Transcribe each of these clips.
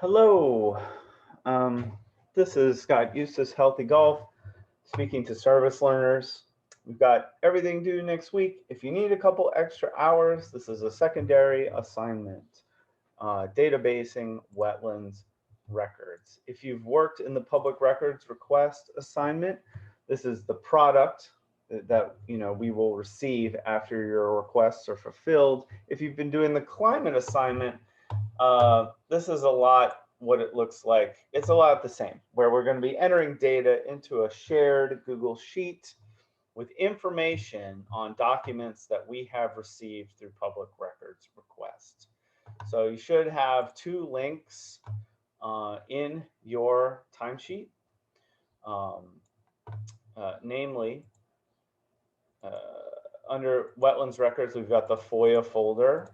Hello, this is Scott Eustace, Healthy Golf, speaking to service learners. We've got everything due next week. If you need a couple extra hours, this is a secondary assignment, databasing wetlands records. If you've worked in the public records request assignment, this is the product that we will receive after your requests are fulfilled. If you've been doing the climate assignment, this is a lot what it looks like. It's a lot the same, where we're going to be entering data into a shared Google Sheet with information on documents that we have received through public records request. So you should have two links in your timesheet, namely, under wetlands records, we've got the FOIA folder.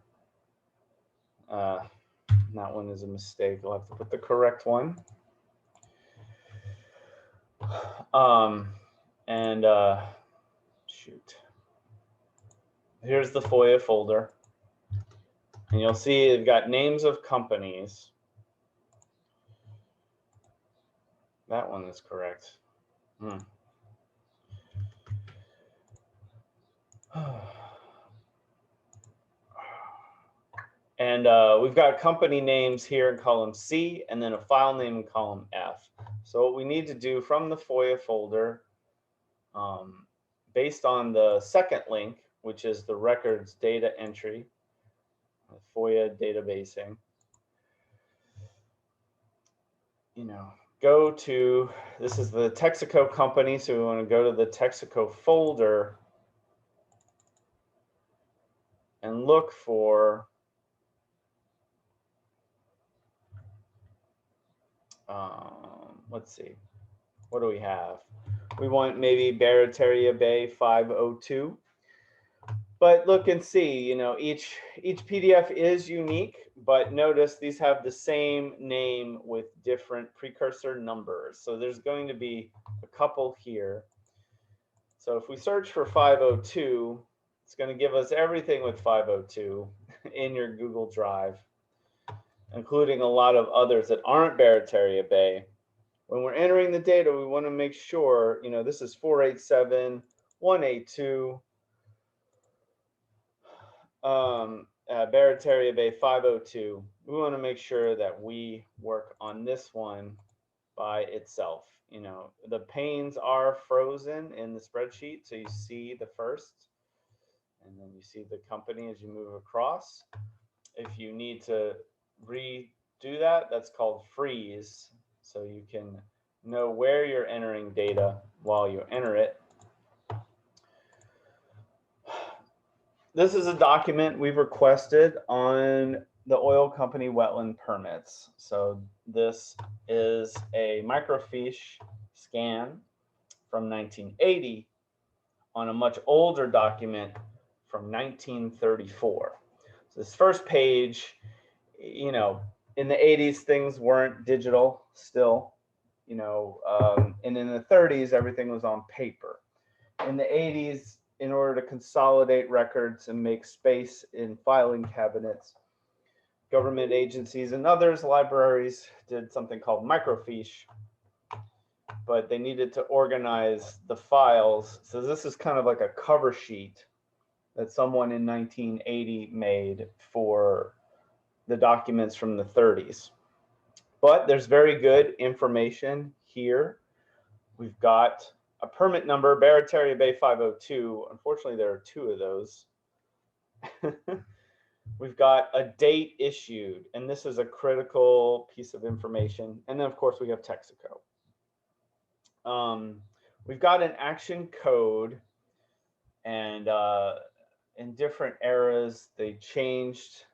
That one is a mistake. I'll have to put the correct one. Shoot. Here's the FOIA folder. And you'll see you've got names of companies. That one is correct. And we've got company names here in column C, and then a file name in column F. So what we need to do from the FOIA folder, based on the second link, which is the records data entry, FOIA databasing, go to, this is the Texaco company, so we want to go to the Texaco folder and look for let's see, what do we have? We want maybe Bariteria Bay 502. But look and see, each PDF is unique, but notice these have the same name with different precursor numbers. So there's going to be a couple here. So if we search for 502, it's going to give us everything with 502 in your Google Drive, including a lot of others that aren't Bariteria Bay. When we're entering the data, we want to make sure, this is 487, 182, Bariteria Bay 502. We want to make sure that we work on this one by itself. The panes are frozen in the spreadsheet, so you see the first, and then you see the company as you move across. If you need to redo that, that's called freeze. So you can know where you're entering data while you enter it. This is a document we've requested on the oil company wetland permits. So this is a microfiche scan from 1980 on a much older document from 1934. So this first page, in the 80s, things weren't digital still, and in the 30s, everything was on paper. In the 80s, in order to consolidate records and make space in filing cabinets, government agencies and others, libraries, did something called microfiche, but they needed to organize the files. So this is kind of like a cover sheet that someone in 1980 made for the documents from the 30s. But there's very good information here. We've got a permit number, Bariteria Bay 502. Unfortunately, there are two of those. We've got a date issued, and this is a critical piece of information. And then, of course, we have Texaco. We've got an action code, and in different eras, they changed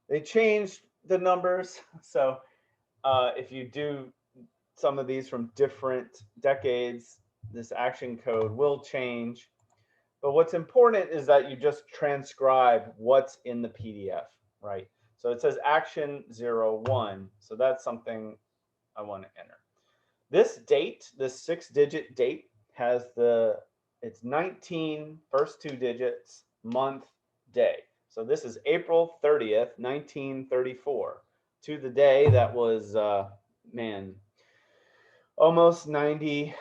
the numbers. So if you do some of these from different decades, this action code will change. But what's important is that you just transcribe what's in the PDF, right? So it says action 01. So that's something I want to enter. This date, this 6-digit date, has it's 19, first two digits, month, day. So this is April 30th, 1934. to the day. That was, man, almost 90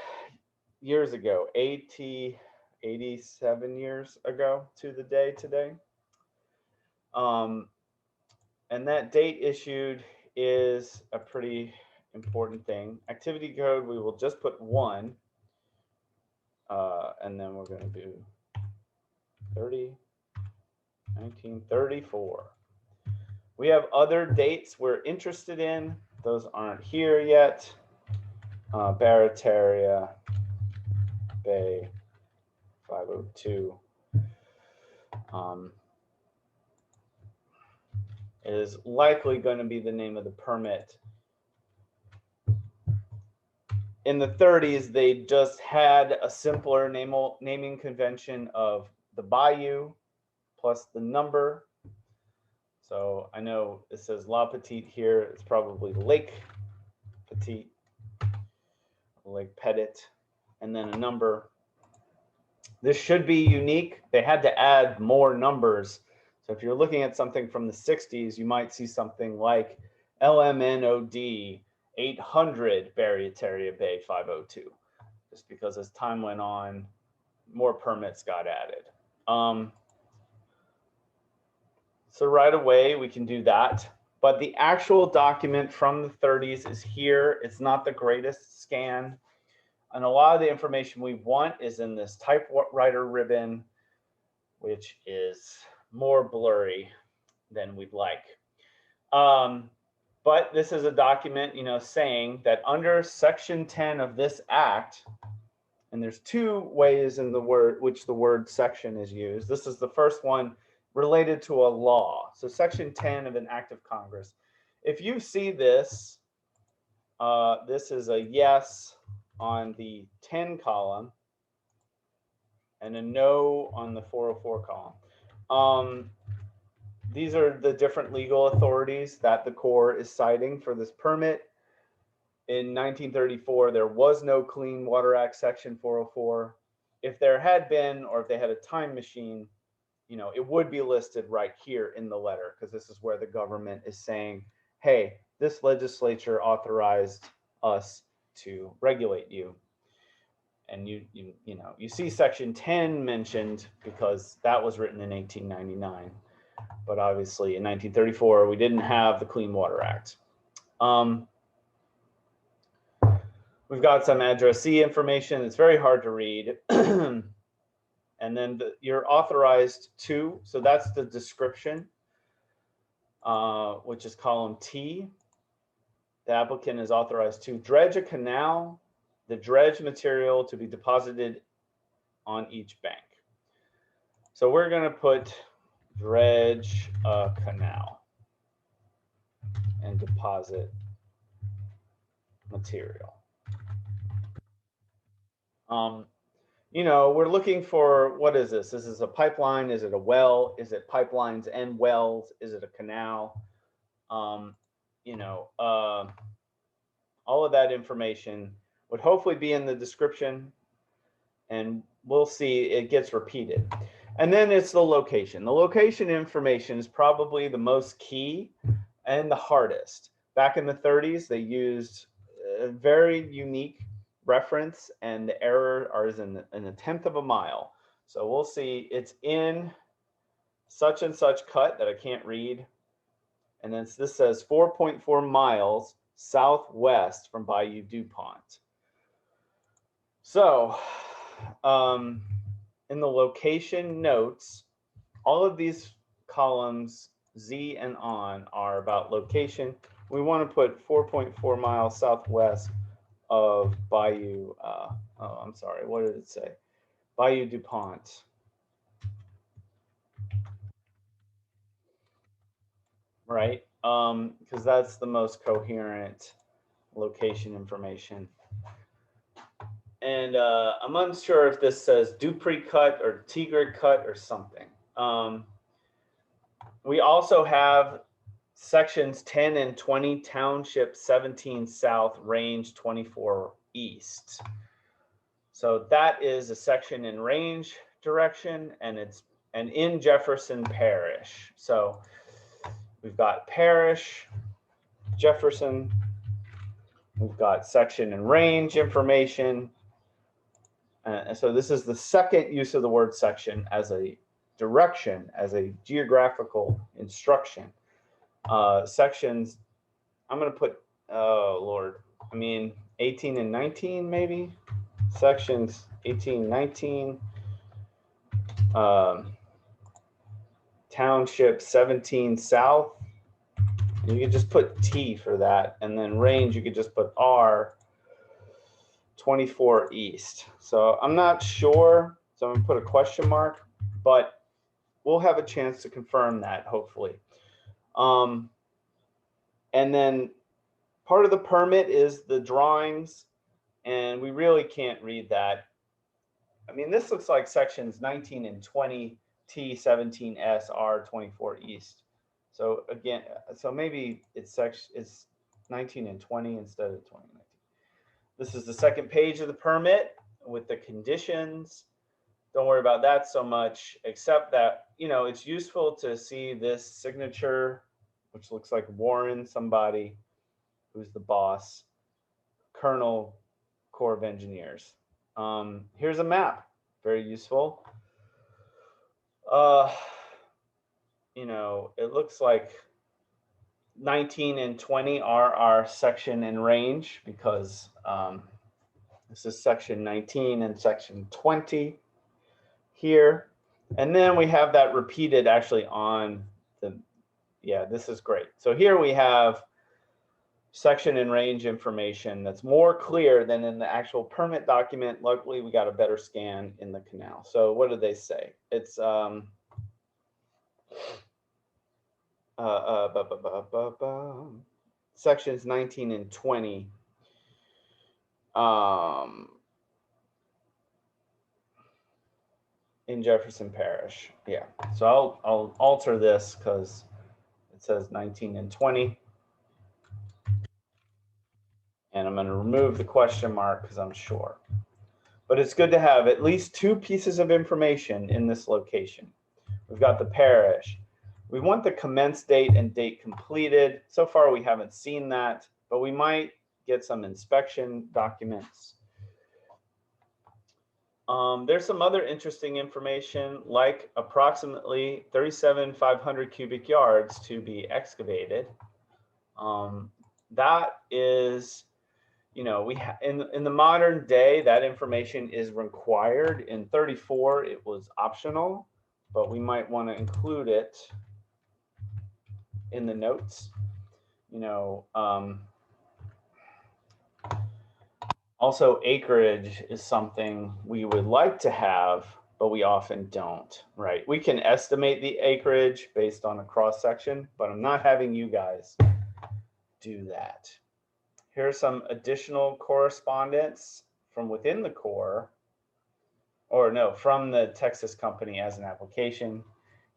years ago, 87 years ago to the day today. And that date issued is a pretty important thing. Activity code, we will just put 1. And then we're going to do 1934. We have other dates we're interested in. Those aren't here yet. Bariteria Bay 502 is likely going to be the name of the permit. In the 30s, they just had a simpler naming convention of the bayou plus the number. So I know it says La Petite here. It's probably Lake Petite, Lake Pettit, and then a number. This should be unique. They had to add more numbers. So if you're looking at something from the 60s, you might see something like LMNOD 800 Bariteria Bay 502, just because as time went on, more permits got added. So right away, we can do that. But the actual document from the 30s is here. It's not the greatest scan. And a lot of the information we want is in this typewriter ribbon, which is more blurry than we'd like. But this is a document, saying that under Section 10 of this act, and there's 2 ways in the word which the word section is used. This is the first one related to a law. So Section 10 of an act of Congress. If you see this, this is a yes on the 10 column and a no on the 404 column. These are the different legal authorities that the Corps is citing for this permit. In 1934, there was no Clean Water Act Section 404. If there had been, or if they had a time machine, it would be listed right here in the letter, because this is where the government is saying, hey, this legislature authorized us to regulate you. And you see Section 10 mentioned because that was written in 1899. But obviously in 1934, we didn't have the Clean Water Act. We've got some addressee information. It's very hard to read. And then you're authorized to, so that's the description, which is column T. The applicant is authorized to dredge a canal, the dredge material to be deposited on each bank. So we're going to put dredge a canal and deposit material. We're looking for, what is this? Is this a pipeline? Is it a well? Is it pipelines and wells? Is it a canal? All of that information would hopefully be in the description, and we'll see it gets repeated. And then it's the location. The location information is probably the most key and the hardest. Back in the 30s, they used a very unique reference, and the error is in a 1/10 of a mile. So we'll see it's in such and such cut that I can't read. And then this says 4.4 miles southwest from Bayou DuPont. So in the location notes, all of these columns, Z and on, are about location. We want to put 4.4 miles southwest of Bayou, I'm sorry, what did it say? Bayou DuPont. Right, because that's the most coherent location information. And I'm unsure if this says Dupree Cut or Tigre Cut or something. We also have sections 10 and 20, Township 17 South, Range 24 East. So that is a section in range direction, and it's in Jefferson Parish. So we've got parish, Jefferson. We've got section and range information. And so this is the second use of the word section as a direction, as a geographical instruction. Sections, I'm going to put, oh Lord, I mean 18 and 19 maybe. Sections 18, 19. Township 17 south. You could just put T for that, and then range you could just put R 24 east. So I'm not sure, so I'm gonna put a question mark, but we'll have a chance to confirm that hopefully. And then part of the permit is the drawings, and we really can't read that. I mean, this looks like sections 19 and 20, T 17S, R 24 east. So again, so maybe it's 19 and 20 instead of 20 and 19. This is the second page of the permit with the conditions. Don't worry about that so much, except that, you know, it's useful to see this signature, which looks like Warren, somebody who's the boss, Colonel, Corps of Engineers. Here's a map, very useful. You know, it looks like 19 and 20 are our section and range, because this is section 19 and section 20 here. And then we have that repeated actually on the, yeah, this is great. So here we have section and range information that's more clear than in the actual permit document. Luckily, we got a better scan in the canal. So what did they say? It's sections 19 and 20. In Jefferson Parish. Yeah. So I'll alter this because it says 19 and 20. And I'm going to remove the question mark because I'm sure. But it's good to have at least two pieces of information in this location. We've got the parish. We want the commence date and date completed. So far, we haven't seen that, but we might get some inspection documents. There's some other interesting information, like approximately 37,500 cubic yards to be excavated. That is, you know, in the modern day, that information is required. In 34, it was optional, but we might want to include it in the notes. You know, also acreage is something we would like to have, but we often don't, right? We can estimate the acreage based on a cross section, but I'm not having you guys do that. Here's some additional correspondence from within the Corps, or no, from the Texas company as an application.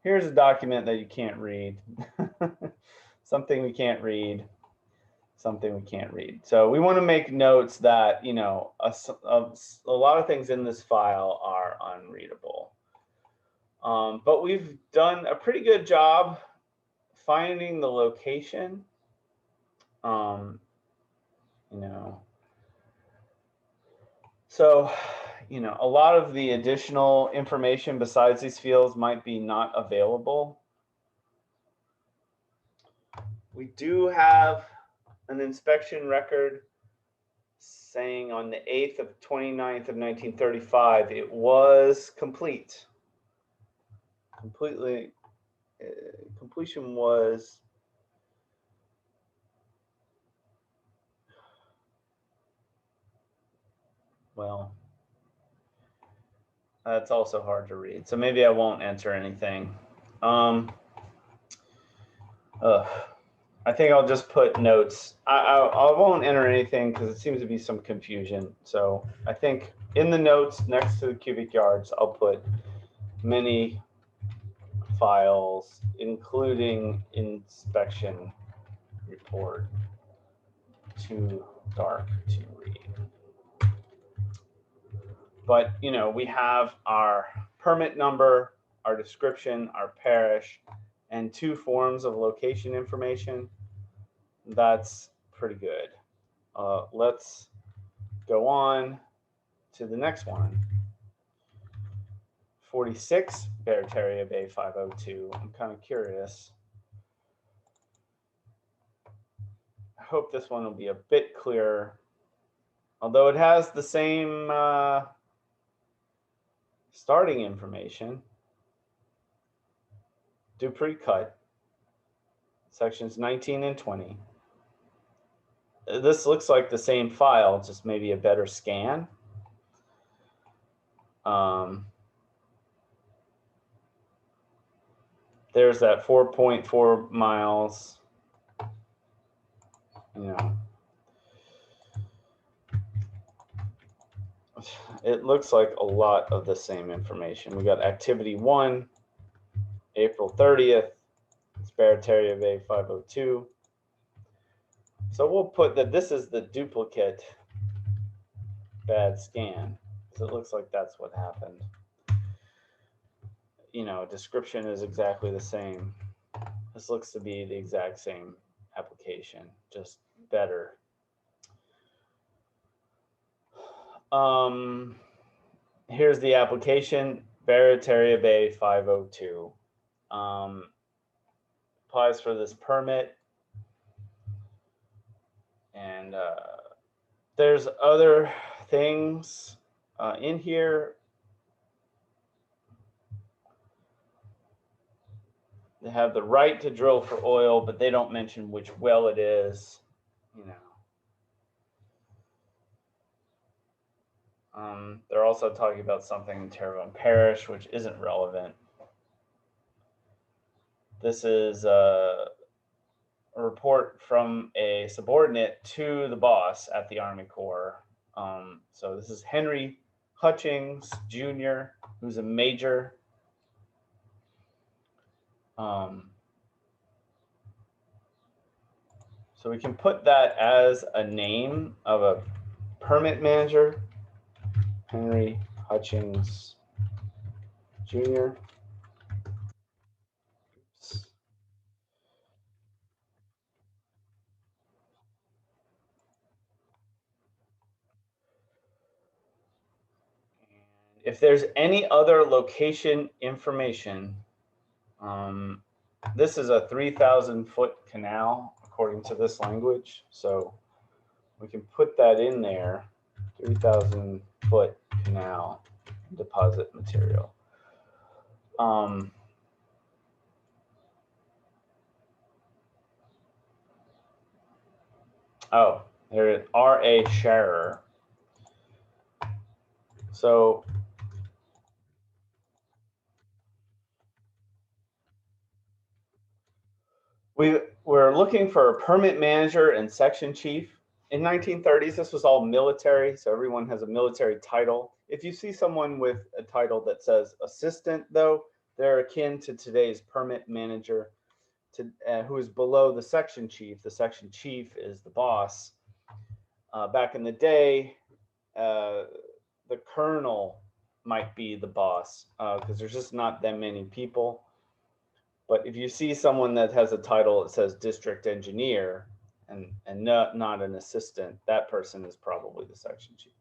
Here's a document that you can't read. Something we can't read. Something we can't read. So we want to make notes that, you know, a lot of things in this file are unreadable. But we've done a pretty good job finding the location. You know, so, you know, a lot of the additional information besides these fields might be not available. We do have an inspection record saying on the 8th of 29th of 1935, it was complete. Completion was well, that's also hard to read. So maybe I won't enter anything. I think I'll just put notes. I won't enter anything because it seems to be some confusion. So I think in the notes next to the cubic yards, I'll put many files, including inspection report, too dark to read. But, you know, we have our permit number, our description, our parish, and two forms of location information. That's pretty good. Let's go on to the next one. 46, Bariteria Bay 502. I'm kind of curious. I hope this one will be a bit clearer. Although it has the same starting information. Dupree cut, sections 19 and 20. This looks like the same file, just maybe a better scan. There's that 4.4 miles, you know. It looks like a lot of the same information. We got activity 1, April 30th, it's Bariteria Bay 502. So we'll put that this is the duplicate bad scan, because it looks like that's what happened. You know, description is exactly the same. This looks to be the exact same application, just better. Here's the application, Bariteria Bay 502. Applies for this permit. And there's other things in here. They have the right to drill for oil, but they don't mention which well it is, you know. They're also talking about something in Terrebonne Parish, which isn't relevant. This is a report from a subordinate to the boss at the Army Corps. So this is Henry Hutchings Jr., who's a major. So we can put that as a name of a permit manager, Henry Hutchings Jr. If there's any other location information, this is a 3,000-foot canal according to this language. So we can put that in there, 3,000-foot canal deposit material. Oh, there is R.A. Scherer. So we're looking for a permit manager and section chief. In 1930s, this was all military, so everyone has a military title. If you see someone with a title that says assistant, though, they're akin to today's permit manager, who is below the section chief. The section chief is the boss. Back in the day, the colonel might be the boss because there's just not that many people. But if you see someone that has a title that says district engineer and not an assistant, that person is probably the section chief.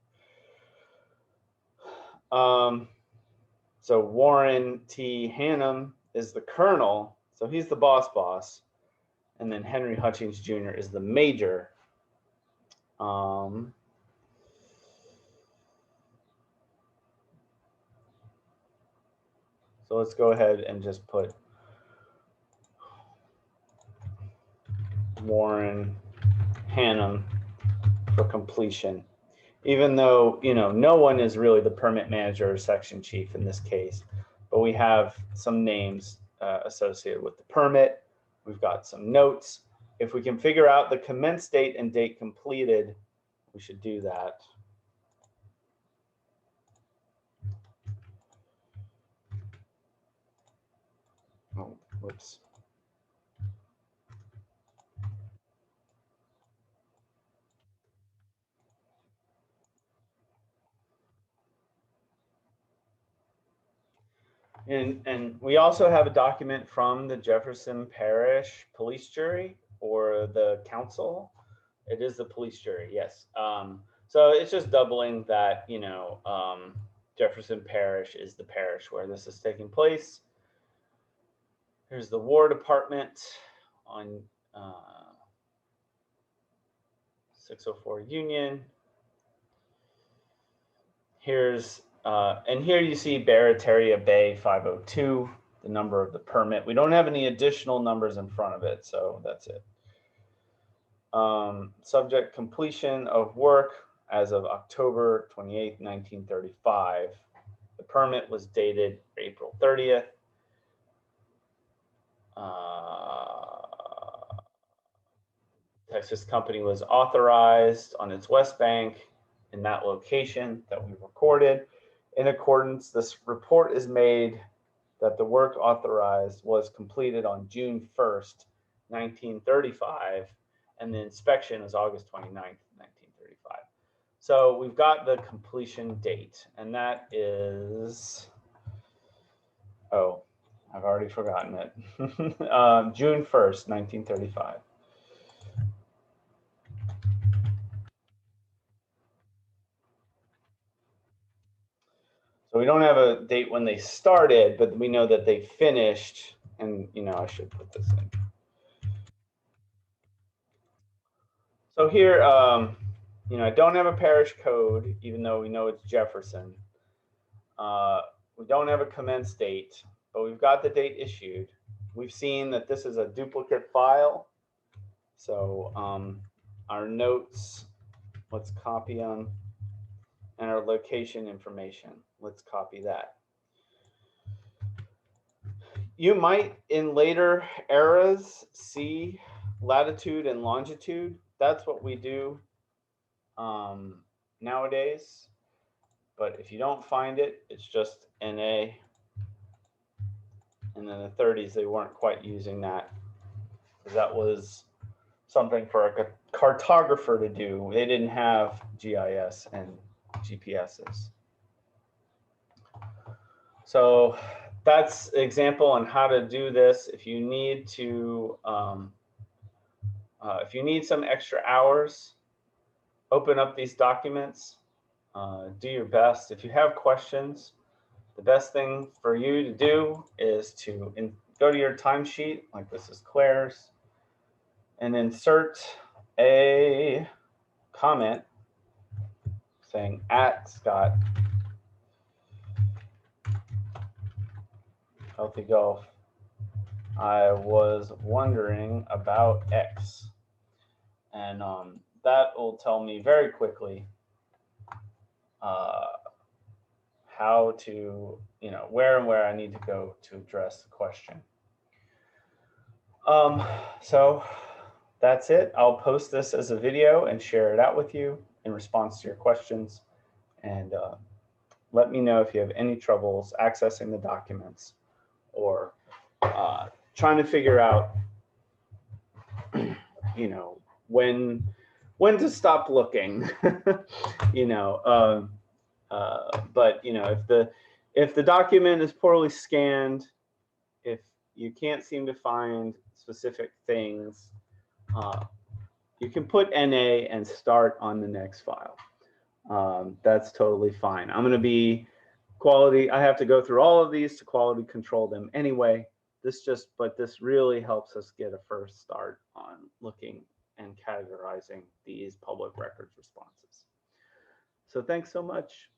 So Warren T. Hannum is the colonel, so he's the boss. And then Henry Hutchings Jr. is the major. So let's go ahead and just put Warren Hannum for completion. Even though, you know, no one is really the permit manager or section chief in this case, but we have some names associated with the permit. We've got some notes. If we can figure out the commence date and date completed, we should do that. Oh, whoops. And we also have a document from the Jefferson Parish Police Jury, for the council. It is the police jury, yes. So it's just doubling that, Jefferson Parish is the parish where this is taking place. Here's the War Department on 604 Union. Here's, and here you see Bariteria Bay 502, the number of the permit. We don't have any additional numbers in front of it, so that's it. Subject completion of work as of October 28, 1935. The permit was dated April 30th. Texas company was authorized on its west bank in that location that we recorded. In accordance, this report is made that the work authorized was completed on June 1st, 1935, and the inspection is August 29th, 1935. So we've got the completion date, and that is, oh, I've already forgotten it. June 1st, 1935. So we don't have a date when they started, but we know that they finished, and I should put this in. So here, I don't have a parish code, even though we know it's Jefferson. We don't have a commence date, but we've got the date issued. We've seen that this is a duplicate file. So our notes, let's copy them, and our location information, let's copy that. You might, in later eras, see latitude and longitude. That's what we do nowadays. But if you don't find it, it's just NA. And then the 30s, they weren't quite using that, because that was something for a cartographer to do. They didn't have GIS and GPSs. So that's an example on how to do this. If you need to, if you need some extra hours, open up these documents, do your best. If you have questions, the best thing for you to do is to go to your timesheet, like this is Claire's, and insert a comment saying @Scott Healthy Golf. I was wondering about X, and that will tell me very quickly how to, where I need to go to address the question. So that's it. I'll post this as a video and share it out with you in response to your questions. And let me know if you have any troubles accessing the documents or trying to figure out, when to stop looking, but if the document is poorly scanned, if you can't seem to find specific things, you can put NA and start on the next file. That's totally fine. I'm going to be quality. I have to go through all of these to quality control them anyway. But this really helps us get a first start on looking and categorizing these public records responses. So thanks so much.